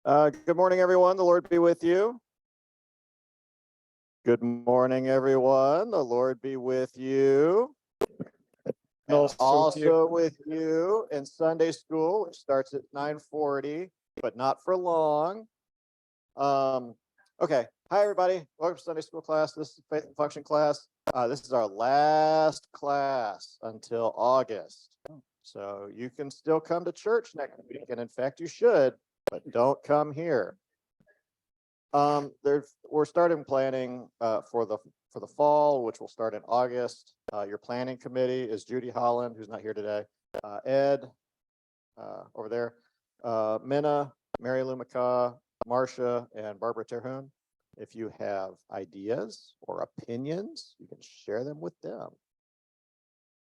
Good morning, everyone. The Lord be with you. Good morning, everyone. The Lord be with you. And also with you in Sunday school, which starts at 9:40, but not for long. Okay. Hi, everybody. Welcome to Sunday school class. This is Faith and Function class. This is our last class until August. So you can still come to church next week. And in fact, you should, but don't come here. We're starting planning for the fall, which will start in August. Your planning committee is Judy Holland, who's not here today, Ed over there, Minna, Mary Lou McCaw, Marcia, and Barbara Terhune. If you have ideas or opinions, you can share them with them.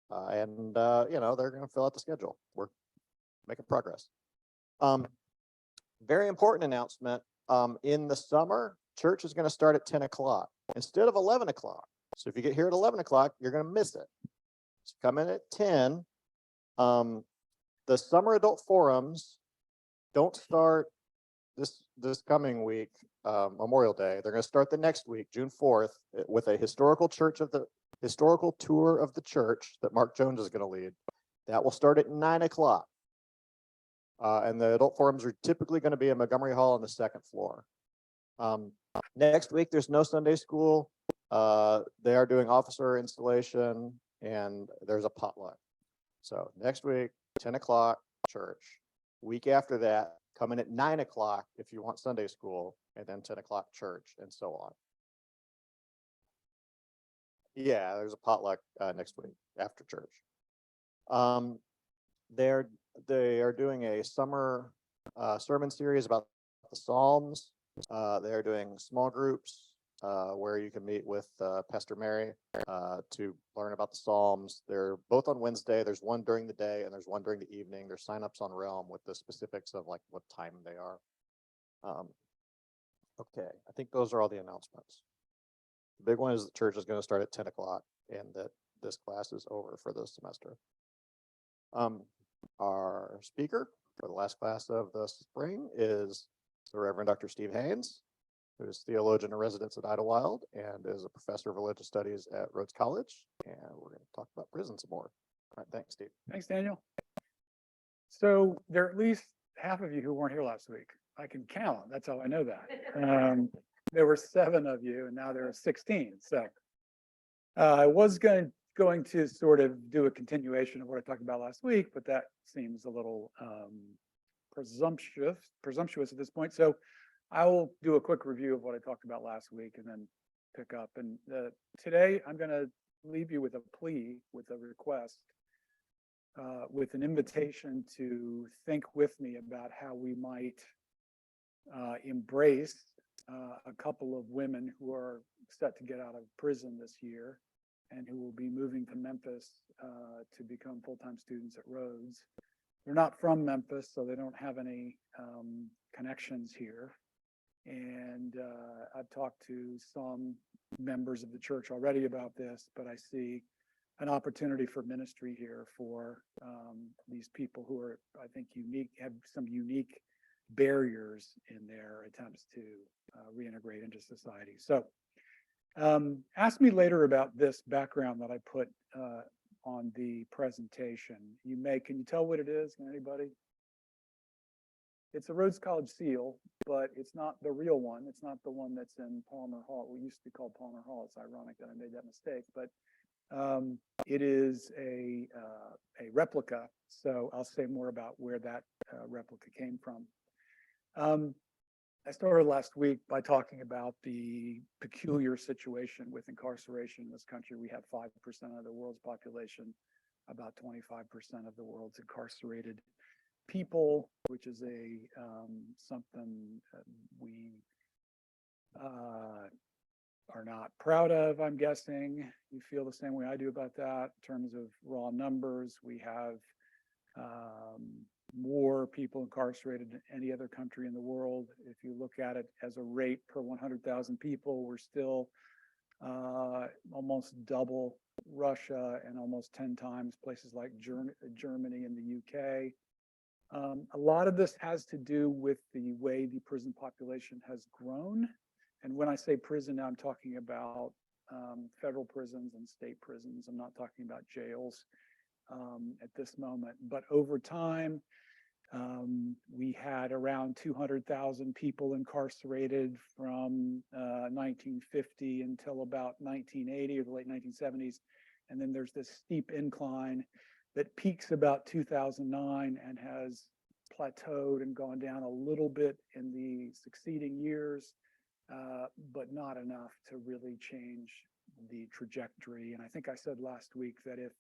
And they're going to fill out the schedule. We're making progress. Very important announcement. In the summer, church is going to start at 10 o'clock instead of 11 o'clock. So if you get here at 11 o'clock, you're going to miss it. So come in at 10. The summer adult forums don't start this coming week, Memorial Day. They're going to start the next week, June 4th, with a historical tour of the church that Mark Jones is going to lead. That will start at 9 o'clock. And the adult forums are typically going to be in Montgomery Hall on the second floor. Next week, there's no Sunday school. They are doing officer installation, and there's a potluck. So next week, 10 o'clock, church. Week after that, come in at 9 o'clock if you want Sunday school, and then 10 o'clock church, and so on. Yeah, there's a potluck next week after church. They are doing a summer sermon series about the Psalms. They are doing small groups where you can meet with Pastor Mary to learn about the Psalms. They're both on Wednesday. There's one during the day and there's one during the evening. There's signups on Realm with the specifics of like what time they are. Okay, I think those are all the announcements. The big one is the church is going to start at 10 o'clock and that this class is over for this semester. Our speaker for the last class of the spring is the Reverend Dr. Steve Haynes, who is theologian in residence at Idlewild and is a professor of religious studies at Rhodes College. And we're going to talk about prison some more. All right, thanks, Steve. Thanks, Daniel. So there are at least half of you who weren't here last week. I can count. That's how I know that. There were 7 of you, and now there are 16. So I was going to sort of do a continuation of what I talked about last week, but that seems a little presumptuous at this point. So I will do a quick review of what I talked about last week and then pick up. And today I'm going to leave you with a plea, with a request, with an invitation to think with me about how we might embrace a couple of women who are set to get out of prison this year and who will be moving to Memphis to become full-time students at Rhodes. They're not from Memphis, so they don't have any connections here. And I've talked to some members of the church already about this, but I see an opportunity for ministry here for these people who are, I think, unique, have some unique barriers in their attempts to reintegrate into society. So ask me later about this background that I put on the presentation. Can you tell what it is? Can anybody? It's a Rhodes College seal, but it's not the real one. It's not the one that's in Palmer Hall. We used to be called Palmer Hall. It's ironic that I made that mistake, but it is a replica. So I'll say more about where that replica came from. I started last week by talking about the peculiar situation with incarceration in this country. We have 5% of the world's population, about 25% of the world's incarcerated people, which is something we are not proud of, I'm guessing. You feel the same way I do about that in terms of raw numbers. We have more people incarcerated than any other country in the world. If you look at it as a rate per 100,000 people, we're still almost double Russia and almost 10 times places like Germany and the UK. A lot of this has to do with the way the prison population has grown. And when I say prison, now I'm talking about federal prisons and state prisons. I'm not talking about jails at this moment. But over time, we had around 200,000 people incarcerated from 1950 until about 1980 or the late 1970s. And then there's this steep incline that peaks about 2009 and has plateaued and gone down a little bit in the succeeding years, but not enough to really change the trajectory. And I think I said last week that if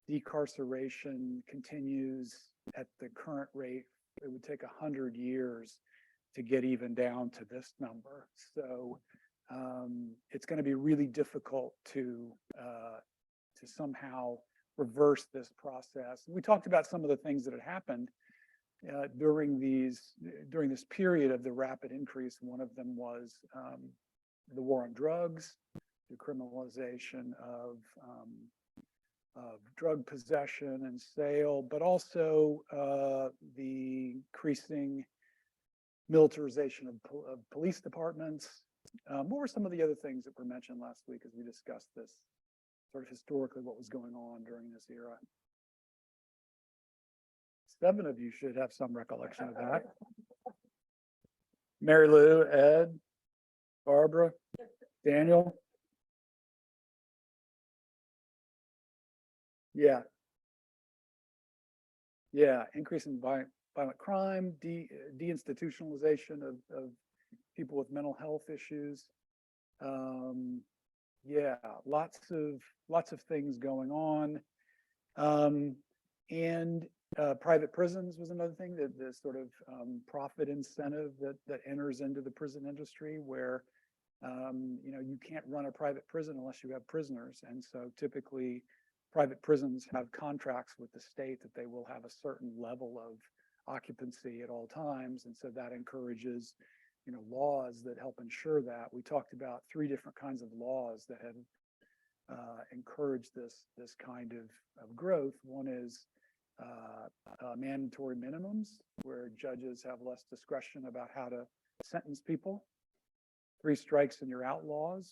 decarceration continues at the current rate, it would take 100 years to get even down to this number. So it's going to be really difficult to somehow reverse this process. We talked about some of the things that had happened during this period of the rapid increase. One of them was the war on drugs, the criminalization of drug possession and sale, but also the increasing militarization of police departments. What were some of the other things that were mentioned last week as we discussed this, sort of historically what was going on during this era? 7 of you should have some recollection of that. Mary Lou, Ed, Barbara, Daniel. Yeah. Yeah, increase in violent crime, deinstitutionalization of people with mental health issues. Yeah, lots of things going on. And private prisons was another thing, that the sort of profit incentive that enters into the prison industry, where you can't run a private prison unless you have prisoners. And so typically private prisons have contracts with the state that they will have a certain level of occupancy at all times. And so that encourages, laws that help ensure that. We talked about 3 different kinds of laws that have encouraged this kind of growth. One is mandatory minimums, where judges have less discretion about how to sentence people. 3 strikes and you're outlaws,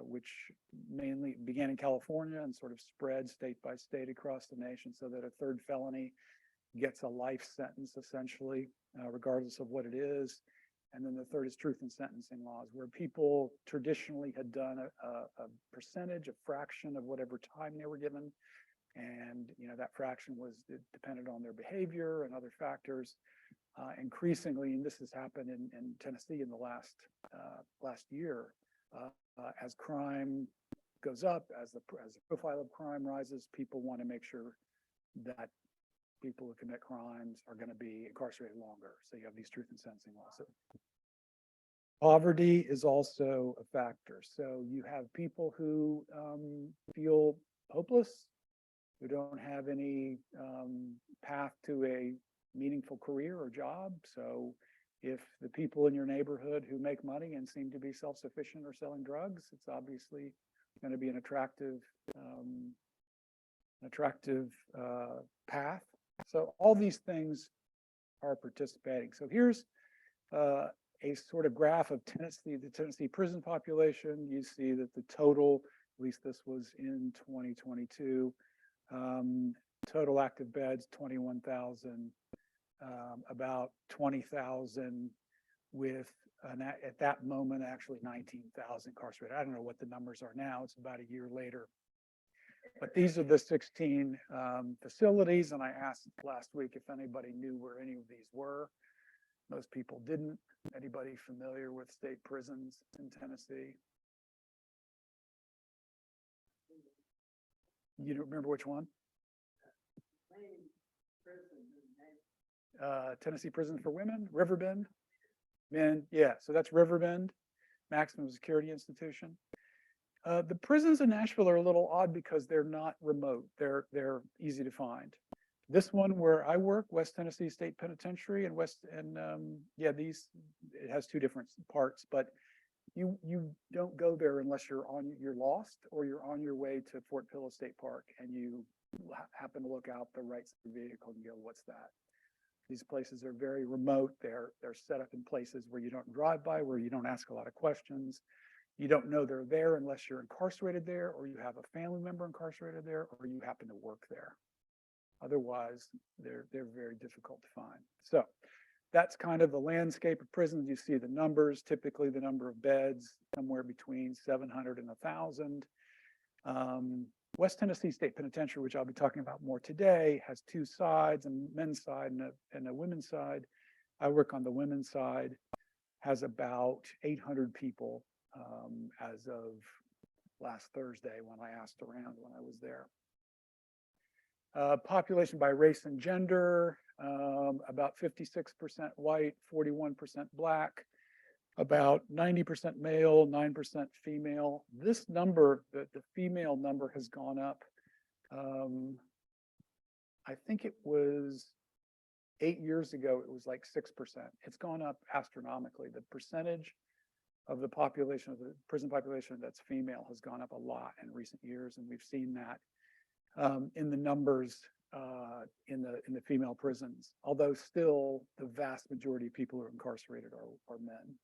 which mainly began in California and sort of spread state by state across the nation, so that a 3rd felony gets a life sentence essentially, regardless of what it is. And then the 3rd is truth in sentencing laws, where people traditionally had done a percentage, a fraction of whatever time they were given. And, that fraction was dependent on their behavior and other factors. Increasingly, and this has happened in Tennessee in the last year, as crime goes up, as the profile of crime rises, people want to make sure that people who commit crimes are going to be incarcerated longer. So you have these truth in sentencing laws. So poverty is also a factor. So you have people who feel hopeless, who don't have any path to a meaningful career or job. So if the people in your neighborhood who make money and seem to be self-sufficient are selling drugs, it's obviously going to be an attractive path. So all these things are participating. So here's a sort of graph of the Tennessee prison population. You see that the total, at least this was in 2022, total active beds, 21,000, about 20,000 with, at that moment, actually 19,000 incarcerated. I don't know what the numbers are now. It's about a year later. But these are the 16 facilities, and I asked last week if anybody knew where any of these were. Most people didn't. Anybody familiar with state prisons in Tennessee? You don't remember which one? Tennessee Prison for Women, Riverbend. Men, yeah, so that's Riverbend, maximum security institution. The prisons in Nashville are a little odd because they're not remote. They're easy to find. This one where I work, West Tennessee State Penitentiary, and it has 2 different parts, but you don't go there unless you're lost or you're on your way to Fort Pillow State Park and you happen to look out the right vehicle and go, what's that? These places are very remote. They're set up in places where you don't drive by, where you don't ask a lot of questions. You don't know they're there unless you're incarcerated there, or you have a family member incarcerated there, or you happen to work there. Otherwise, they're very difficult to find. So that's kind of the landscape of prisons. You see the numbers, typically the number of beds, somewhere between 700 and 1,000. West Tennessee State Penitentiary, which I'll be talking about more today, has two sides, a men's side and a women's side. I work on the women's side, has about 800 people as of last Thursday when I asked around when I was there. Population by race and gender, about 56% white, 41% black, about 90% male, 9% female. This number, the female number has gone up. I think it was 8 years ago, it was like 6%. It's gone up astronomically. The percentage of the population, of the prison population that's female has gone up a lot in recent years. And we've seen that in the numbers in the female prisons, although still the vast majority of people who are incarcerated are men.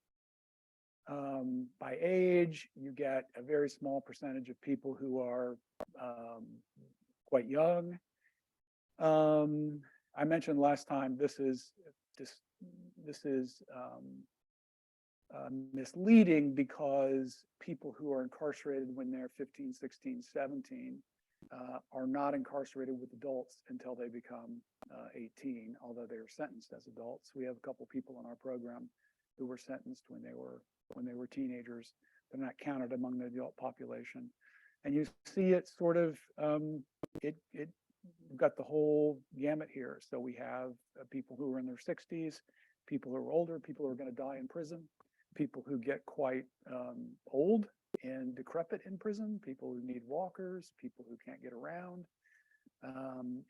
By age, you get a very small percentage of people who are quite young. I mentioned last time, this is misleading because people who are incarcerated when they're 15, 16, 17 are not incarcerated with adults until they become 18, although they are sentenced as adults. We have a couple people in our program who were sentenced when they were teenagers. They're not counted among the adult population. And you see it sort of, we've got the whole gamut here. So we have people who are in their 60s, people who are older, people who are going to die in prison, people who get quite old and decrepit in prison, people who need walkers, people who can't get around.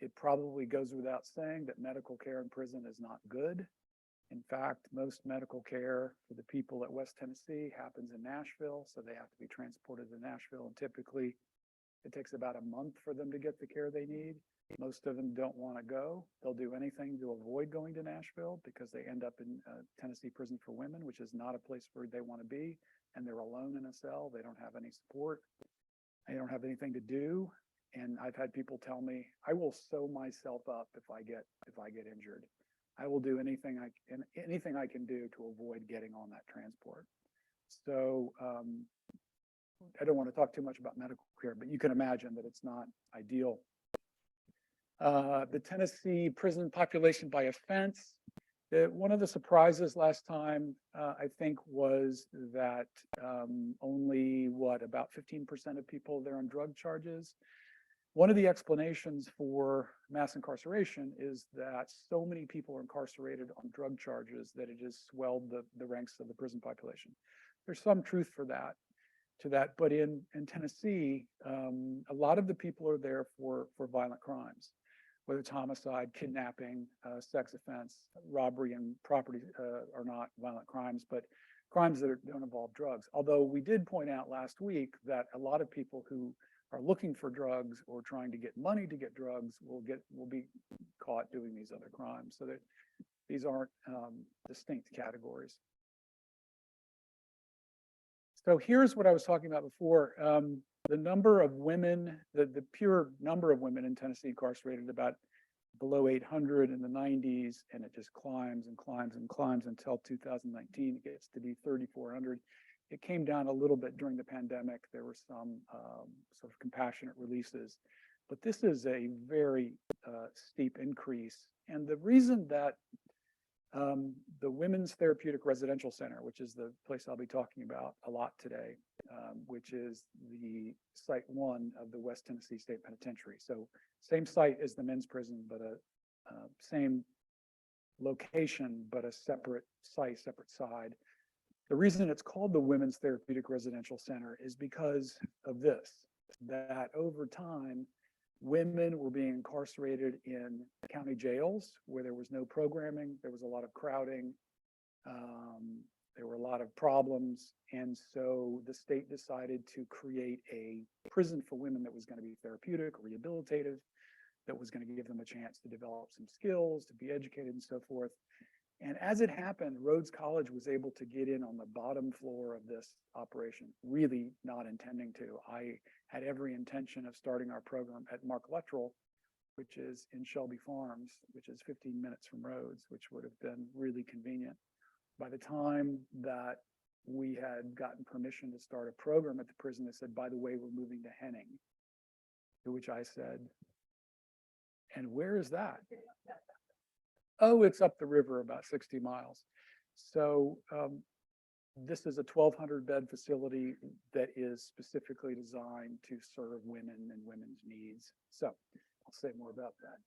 It probably goes without saying that medical care in prison is not good. In fact, most medical care for the people at West Tennessee happens in Nashville, so they have to be transported to Nashville, and typically it takes about a month for them to get the care they need. Most of them don't want to go. They'll do anything to avoid going to Nashville because they end up in Tennessee Prison for Women, which is not a place where they want to be, and they're alone in a cell. They don't have any support. They don't have anything to do. And I've had people tell me, I will sew myself up if I get injured. I will do anything I can do to avoid getting on that transport. So I don't want to talk too much about medical care, but you can imagine that it's not ideal. The Tennessee prison population by offense. One of the surprises last time, I think, was that only about 15% of people there on drug charges. One of the explanations for mass incarceration is that so many people are incarcerated on drug charges that it has swelled the ranks of the prison population. There's some truth to that, but in Tennessee, a lot of the people are there for violent crimes, whether it's homicide, kidnapping, sex offense, robbery, and property are not violent crimes, but crimes that don't involve drugs. Although we did point out last week that a lot of people who are looking for drugs or trying to get money to get drugs will be caught doing these other crimes. So that these aren't distinct categories. So here's what I was talking about before. The number of women, the pure number of women in Tennessee incarcerated, about below 800 in the 90s, and it just climbs and climbs and climbs until 2019. It gets to be 3,400. It came down a little bit during the pandemic. There were some sort of compassionate releases, but this is a very steep increase. And the reason that the Women's Therapeutic Residential Center, which is the place I'll be talking about a lot today, which is the Site 1 of the West Tennessee State Penitentiary. So same site as the men's prison, but same location, but a separate site, separate side. The reason it's called the Women's Therapeutic Residential Center is because of this, that over time, women were being incarcerated in county jails where there was no programming, there was a lot of crowding, there were a lot of problems, and so the state decided to create a prison for women that was going to be therapeutic, rehabilitative, that was going to give them a chance to develop some skills, to be educated and so forth. And as it happened, Rhodes College was able to get in on the bottom floor of this operation, really not intending to. I had every intention of starting our program at Mark Luttrell, which is in Shelby Farms, which is 15 minutes from Rhodes, which would have been really convenient. By the time that we had gotten permission to start a program at the prison, they said, by the way, we're moving to Henning, to which I said, and where is that? Oh, it's up the river about 60 miles. So this is a 1,200 bed facility that is specifically designed to serve women and women's needs. So I'll say more about that.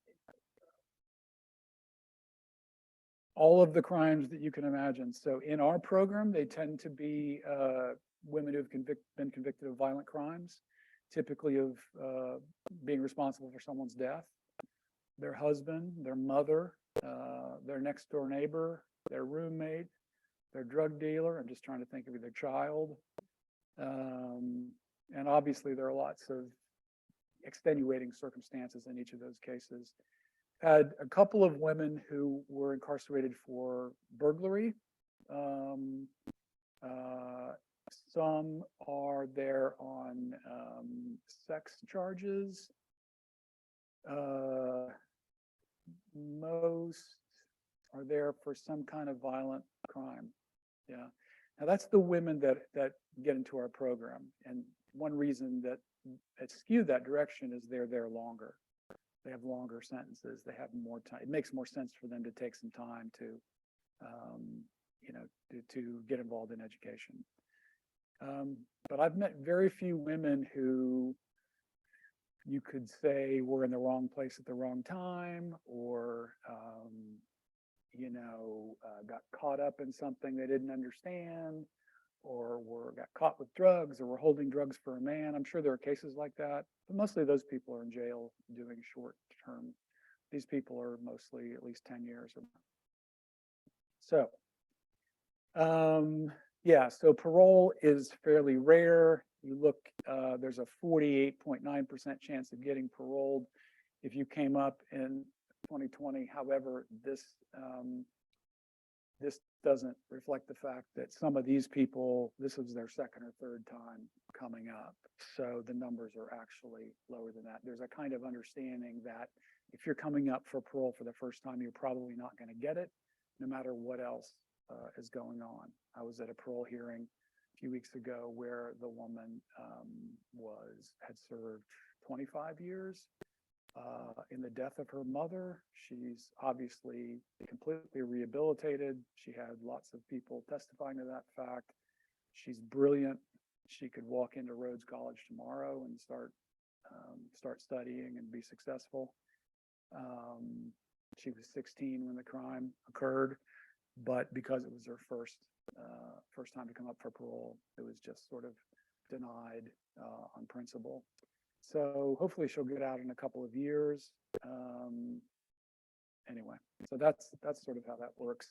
All of the crimes that you can imagine. So in our program, they tend to be women who've been convicted of violent crimes, typically of being responsible for someone's death, their husband, their mother, their next door neighbor, their roommate, their drug dealer. I'm just trying to think of their child. And obviously there are lots of extenuating circumstances in each of those cases. Had a couple of women who were incarcerated for burglary. Some are there on sex charges. Most are there for some kind of violent crime. Yeah. Now that's the women that get into our program. And one reason that it's skewed that direction is they're there longer. They have longer sentences. They have more time. It makes more sense for them to take some time to, to get involved in education. But I've met very few women who you could say were in the wrong place at the wrong time, or got caught up in something they didn't understand, or got caught with drugs, or were holding drugs for a man. I'm sure there are cases like that, but mostly those people are in jail doing short term. These people are mostly at least 10 years or more. So, yeah, so parole is fairly rare. You look, there's a 48.9% chance of getting paroled if you came up in 2020. However, this doesn't reflect the fact that some of these people, this was their second or third time coming up. So the numbers are actually lower than that. There's a kind of understanding that if you're coming up for parole for the first time, you're probably not going to get it, no matter what else is going on. I was at a parole hearing a few weeks ago where the woman had served 25 years in the death of her mother. She's obviously completely rehabilitated. She had lots of people testifying to that fact. She's brilliant. She could walk into Rhodes College tomorrow and start studying and be successful. She was 16 when the crime occurred, but because it was her first time to come up for parole, it was just sort of denied on principle. So hopefully she'll get out in a couple of years. Anyway, so that's sort of how that works.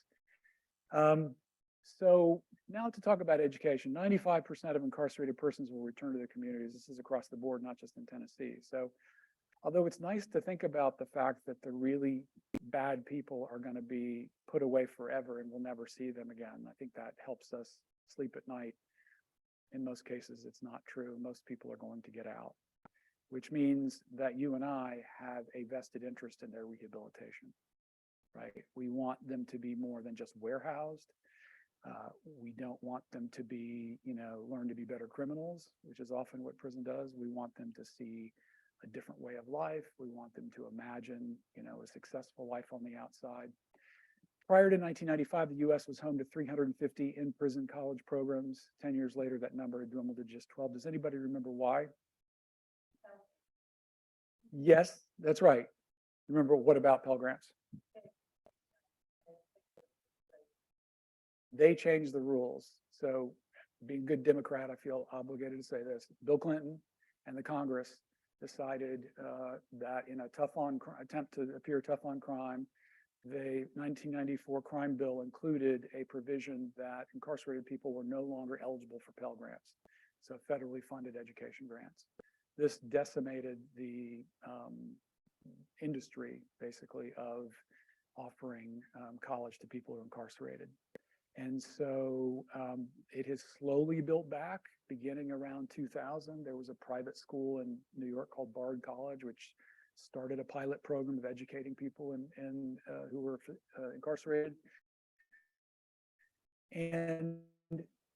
So now to talk about education. 95% of incarcerated persons will return to their communities. This is across the board, not just in Tennessee. So although it's nice to think about the fact that the really bad people are going to be put away forever and we'll never see them again, I think that helps us sleep at night. In most cases, it's not true. Most people are going to get out, which means that you and I have a vested interest in their rehabilitation, right? We want them to be more than just warehoused. We don't want them to be, learn to be better criminals, which is often what prison does. We want them to see a different way of life. We want them to imagine, a successful life on the outside. Prior to 1995, the U.S. was home to 350 in-prison college programs. 10 years later, that number had dwindled to just 12. Does anybody remember why? Yes, that's right. Remember, what about Pell Grants? They changed the rules. So being a good Democrat, I feel obligated to say this. Bill Clinton and the Congress decided that in a attempt to appear tough on crime, the 1994 crime bill included a provision that incarcerated people were no longer eligible for Pell Grants, so federally funded education grants. This decimated the industry, basically, of offering college to people who are incarcerated. And so it has slowly built back, beginning around 2000. There was a private school in New York called Bard College, which started a pilot program of educating people who were incarcerated. And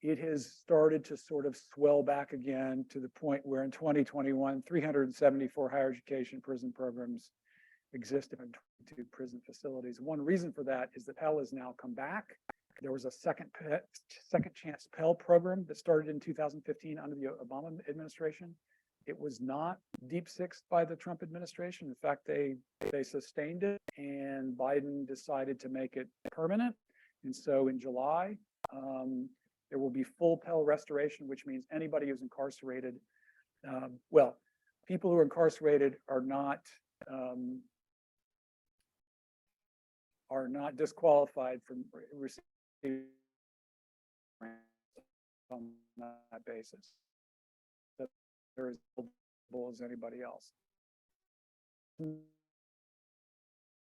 it has started to sort of swell back again to the point where in 2021, 374 higher education prison programs exist in 22 prison facilities. One reason for that is that Pell has now come back. There was a second chance Pell program that started in 2015 under the Obama administration. It was not deep sixed by the Trump administration. In fact, they sustained it, and Biden decided to make it permanent. And so in July, there will be full Pell restoration, which means anybody who's incarcerated, people who are incarcerated are not disqualified from receiving on that basis. That they're as eligible as anybody else.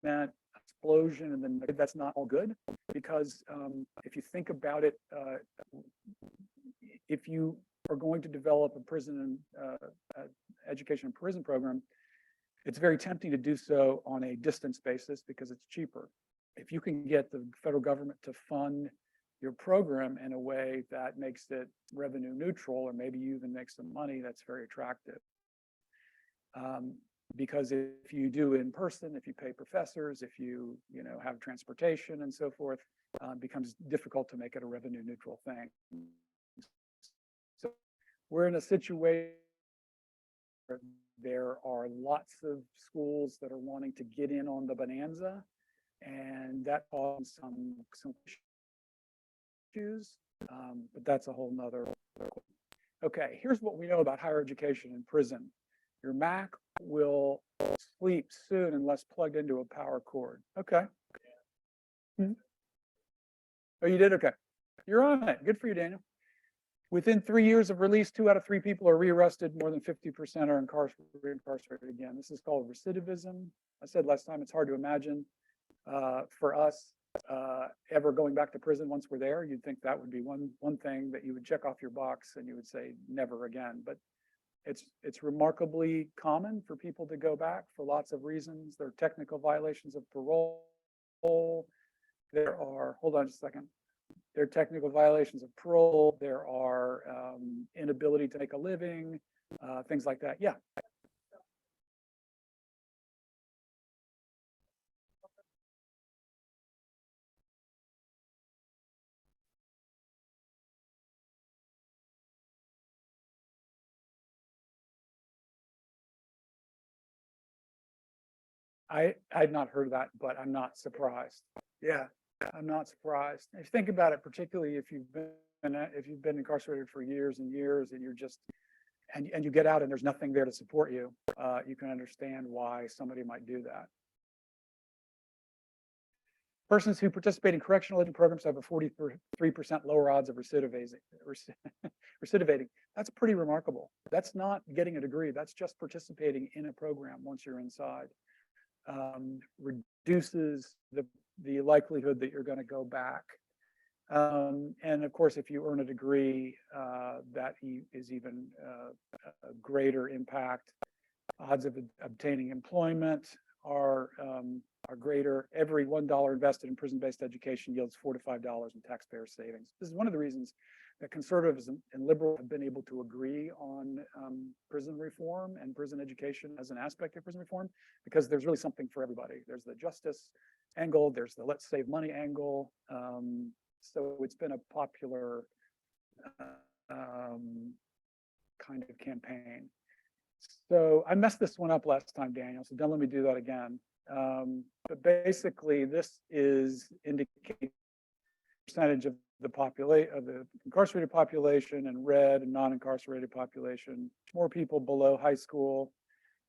That explosion, and then that's not all good, because if you think about it, if you are going to develop a prison education and prison program, it's very tempting to do so on a distance basis because it's cheaper. If you can get the federal government to fund your program in a way that makes it revenue neutral, or maybe you even make some money, that's very attractive. Because if you do in person, if you pay professors, if you have transportation and so forth, it becomes difficult to make it a revenue neutral thing. So we're in a situation where there are lots of schools that are wanting to get in on the bonanza, and that causes some issues, but that's a whole nother. Okay, here's what we know about higher education in prison. Your Mac will sleep soon unless plugged into a power cord. Okay. Oh, you did? Okay. You're on it. Good for you, Daniel. Within 3 years of release, 2 out of 3 people are rearrested. More than 50% are incarcerated again. This is called recidivism. I said last time, it's hard to imagine for us ever going back to prison once we're there. You'd think that would be one thing that you would check off your box and you would say never again. But it's remarkably common for people to go back for lots of reasons. There are technical violations of parole. There are, hold on just a second. There are technical violations of parole. There are inability to make a living, things like that. Yeah. I'd not heard that, but I'm not surprised. Yeah, I'm not surprised. If you think about it, particularly if you've been incarcerated for years and years, and you're just and you get out and there's nothing there to support you, you can understand why somebody might do that. Persons who participate in correctional education programs have a 43% lower odds of recidivating. That's pretty remarkable. That's not getting a degree. That's just participating in a program once you're inside. Reduces the likelihood that you're going to go back. And of course, if you earn a degree, that is even a greater impact. Odds of obtaining employment are greater. Every $1 invested in prison-based education yields $4 to $5 in taxpayer savings. This is one of the reasons that conservatives and liberals have been able to agree on prison reform and prison education as an aspect of prison reform, because there's really something for everybody. There's the justice angle, there's the let's save money angle. So it's been a popular kind of campaign. So I messed this one up last time, Daniel, so don't let me do that again. But basically, this is indicating percentage of the incarcerated population in red and non-incarcerated population, more people below high school,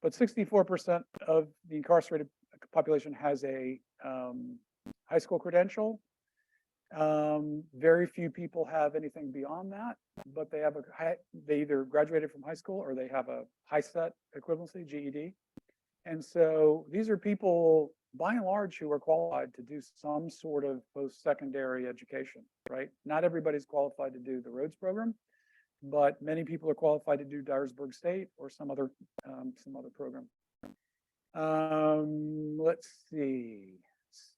but 64% of the incarcerated population has a high school credential. Very few people have anything beyond that, but they either graduated from high school or they have a high set equivalency, GED. And so these are people, by and large, who are qualified to do some sort of post-secondary education, right? Not everybody's qualified to do the Rhodes program, but many people are qualified to do Dyersburg State or some other program. Let's see.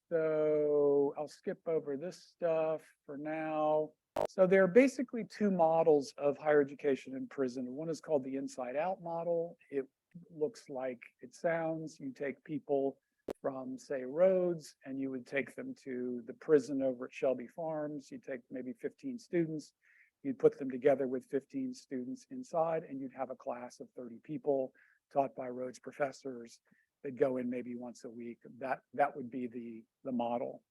So I'll skip over this stuff for now. So there are basically two models of higher education in prison. One is called the inside out model. It looks like it sounds. You take people from, say, Rhodes, and you would take them to the prison over at Shelby Farms. You take maybe 15 students. You'd put them together with 15 students inside, and you'd have a class of 30 people taught by Rhodes professors. They'd go in maybe once a week. That would be the model.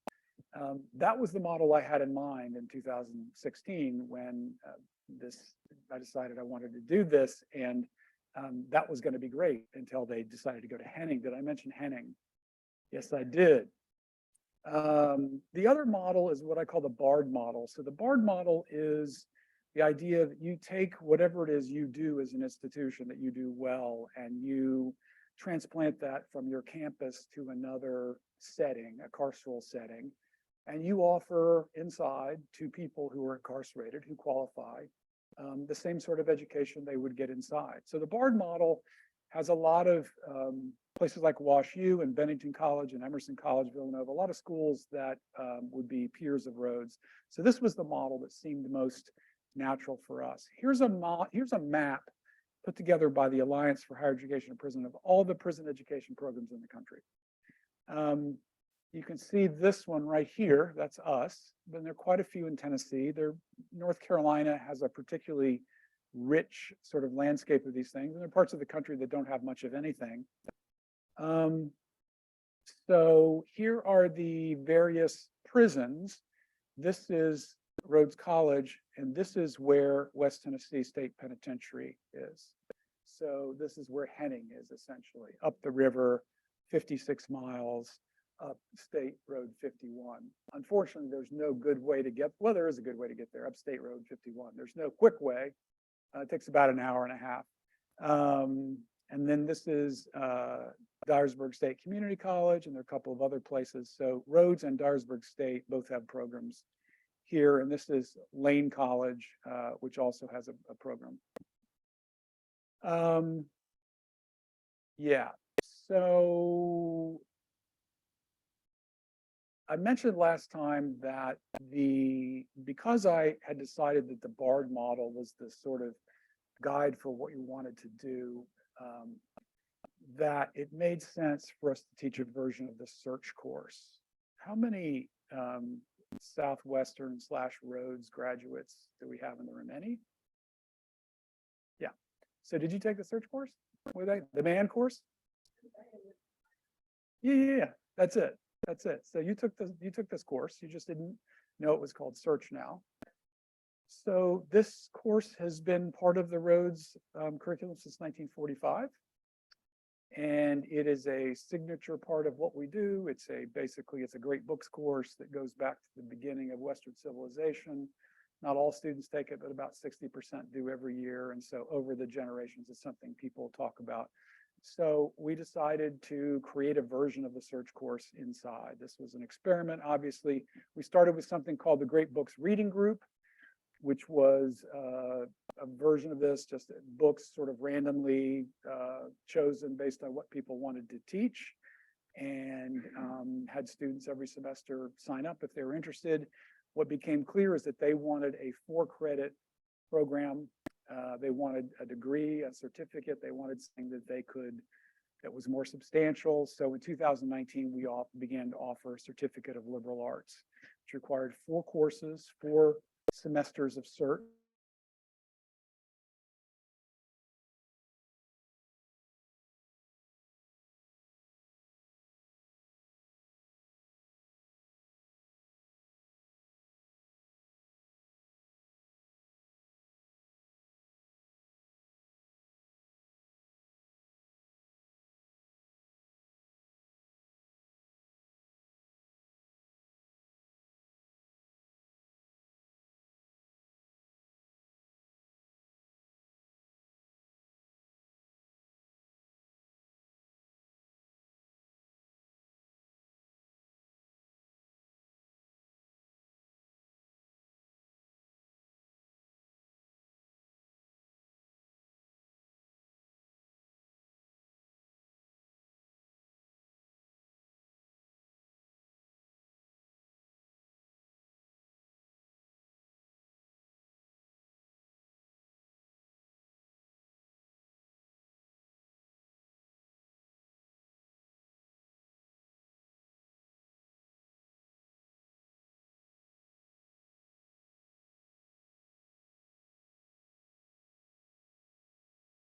That was the model I had in mind in 2016 when I decided I wanted to do this, and that was going to be great until they decided to go to Henning. Did I mention Henning? Yes, I did. The other model is what I call the BARD model. So the BARD model is the idea that you take whatever it is you do as an institution that you do well, and you transplant that from your campus to another setting, a carceral setting, and you offer inside to people who are incarcerated, who qualify, the same sort of education they would get inside. So the BARD model has a lot of places like Wash U and Bennington College and Emerson College, Villanova, a lot of schools that would be peers of Rhodes. So this was the model that seemed most natural for us. Here's a map put together by the Alliance for Higher Education in Prison of all the prison education programs in the country. You can see this one right here, that's us, but there are quite a few in Tennessee. North Carolina has a particularly rich sort of landscape of these things, and there are parts of the country that don't have much of anything. So here are the various prisons. This is Rhodes College, and this is where West Tennessee State Penitentiary is. So this is where Henning is, essentially, up the river, 56 miles, up State Road 51. Unfortunately, there's no good way to get, well, there is a good way to get there, up State Road 51. There's no quick way. It takes about an hour and a half. And then this is Dyersburg State Community College, and there are a couple of other places. So Rhodes and Dyersburg State both have programs here, and this is Lane College, which also has a program. Yeah, so I mentioned last time that because I had decided that the BARD model was the sort of guide for what you wanted to do, that it made sense for us to teach a version of the search course. How many Southwestern / Rhodes graduates do we have in the room? Any? Yeah. So did you take the search course? The MAN course? Yeah. That's it. That's it. So you took this course. You just didn't know it was called Search now. So this course has been part of the Rhodes curriculum since 1945. And it is a signature part of what we do. Basically it's a great books course that goes back to the beginning of Western civilization. Not all students take it, but about 60% do every year. And so over the generations, it's something people talk about. So we decided to create a version of the search course inside. This was an experiment, obviously. We started with something called the Great Books Reading Group, which was a version of this, just books sort of randomly chosen based on what people wanted to teach, and had students every semester sign up if they were interested. What became clear is that they wanted a 4-credit program. They wanted a degree, a certificate. They wanted something that was more substantial. So in 2019, we began to offer a certificate of liberal arts, which required 4 courses, 4 semesters of cert.